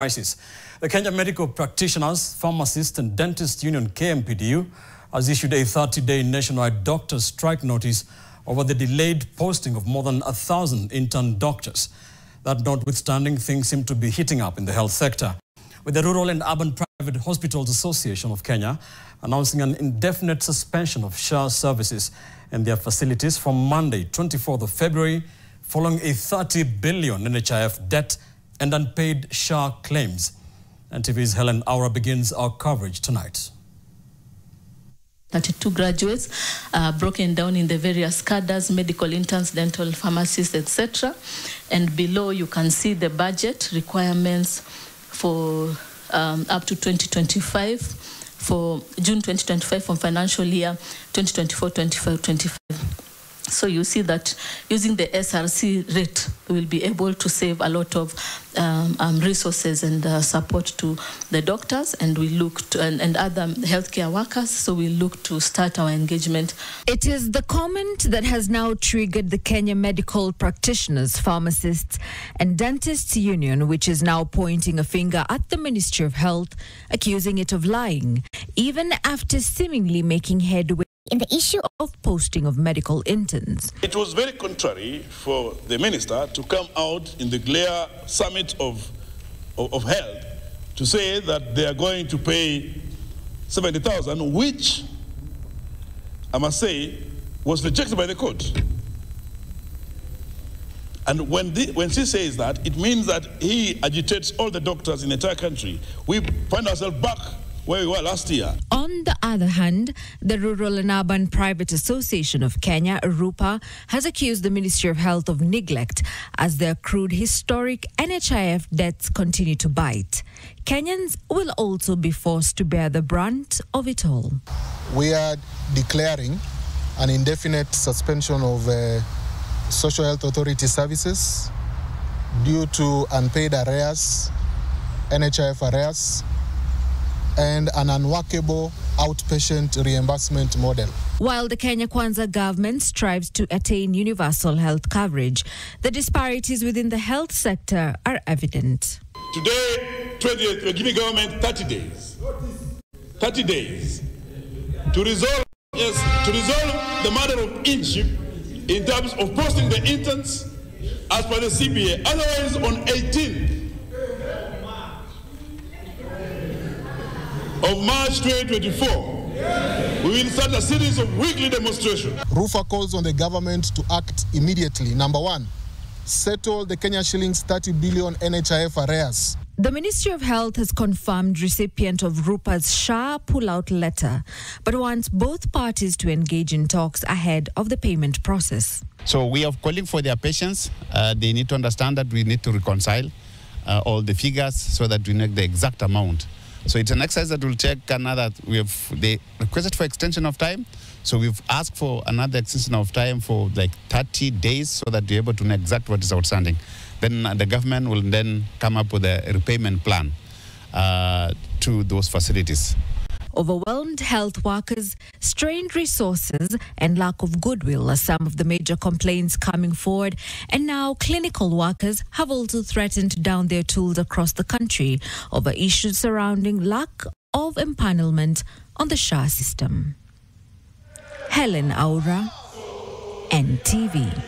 crisis. The Kenya Medical Practitioners, Pharmacists and Dentists Union KMPDU has issued a 30-day nationwide doctor strike notice over the delayed posting of more than 1,000 intern doctors. That notwithstanding, things seem to be heating up in the health sector, with the Rural and Urban Private Hospitals Association of Kenya announcing an indefinite suspension of SHA services in their facilities from Monday, 24th of February, following a 30 billion NHIF debt and unpaid SHA claims. NTV's Helen Aura begins our coverage tonight. 32 graduates broken down in the various cadres, medical interns, dental pharmacists, etc. And below you can see the budget requirements for up to 2025, for June 2025 from financial year 2024-25. So you see that using the SRC rate, we will be able to save a lot of resources and support to the doctors, and we look to, and other healthcare workers. So we look to start our engagement. It is the comment that has now triggered the Kenya Medical Practitioners, Pharmacists and Dentists Union, which is now pointing a finger at the Ministry of Health, accusing it of lying, even after seemingly making headway in the issue of posting of medical interns. It was very contrary for the minister to come out in the glare summit of health to say that they are going to pay 70,000, which I must say was rejected by the court. And when she says that, it means that he agitates all the doctors in the entire country. We find ourselves back where we were last year. On the other hand, the Rural and Urban Private Association of Kenya, RUPA, has accused the Ministry of Health of neglect as the accrued historic NHIF debts continue to bite. Kenyans will also be forced to bear the brunt of it all. We are declaring an indefinite suspension of Social Health Authority services due to unpaid arrears, NHIF arrears, and an unworkable outpatient reimbursement model. While the Kenya Kwanza government strives to attain universal health coverage, the disparities within the health sector are evident. Today, 28th, we're giving government 30 days. 30 days to resolve the matter of internship in terms of posting the interns as per the CBA. Otherwise, on 18th of March 2024, we will start a series of weekly demonstrations. RUFA calls on the government to act immediately. Number one, settle the Kenya shillings 30 billion NHIF arrears. The Ministry of Health has confirmed recipient of RUPA's SHA pull-out letter, but wants both parties to engage in talks ahead of the payment process. So we are calling for their patience. They need to understand that we need to reconcile all the figures so that we make the exact amount. So it's an exercise that will take another, they requested for extension of time. So we've asked for another extension of time for like 30 days so that we're able to know exactly what is outstanding. Then the government will then come up with a repayment plan to those facilities. Overwhelmed health workers, strained resources, and lack of goodwill are some of the major complaints coming forward. And now clinical workers have also threatened to down their tools across the country over issues surrounding lack of empanelment on the SHA system. Helen Aura, NTV.